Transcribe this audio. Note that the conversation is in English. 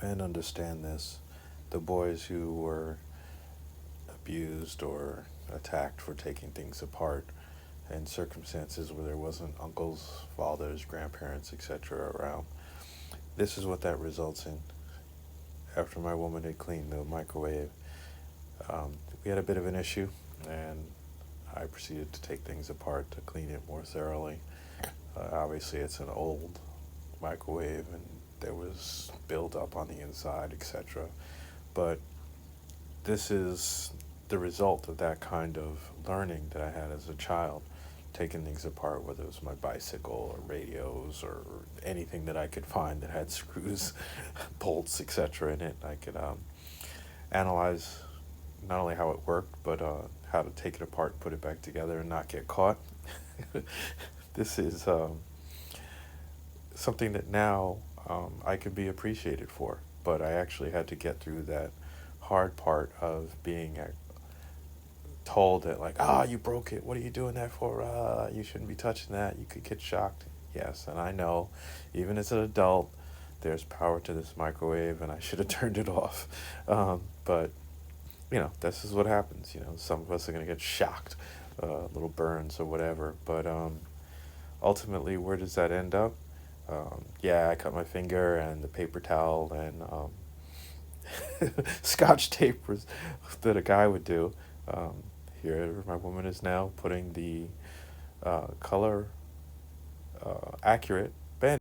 men understand this. The boys who were abused or attacked for taking things apart in circumstances where there wasn't uncles, fathers, grandparents, etc. around. This is what that results in. After my woman had cleaned the microwave, we had a bit of an issue, and I proceeded to take things apart to clean it more thoroughly. Obviously, it's an old microwave, and there was buildup on the inside, etc. But this is the result of that kind of learning that I had as a child, taking things apart, whether it was my bicycle or radios or anything that I could find that had screws, bolts, etc. in it. I could analyze not only how it worked, but how to take it apart, put it back together, and not get caught. This is something that now I could be appreciated for, but I actually had to get through that hard part of being told that, like, you broke it, what are you doing that for, you shouldn't be touching that, you could get shocked. Yes, and I know, even as an adult, there's power to this microwave and I should have turned it off. But this is what happens. Some of us are going to get shocked, little burns or whatever. But ultimately, where does that end up? Yeah, I cut my finger, and the paper towel and scotch tape was, that a guy would do. Here, my woman is now putting the color accurate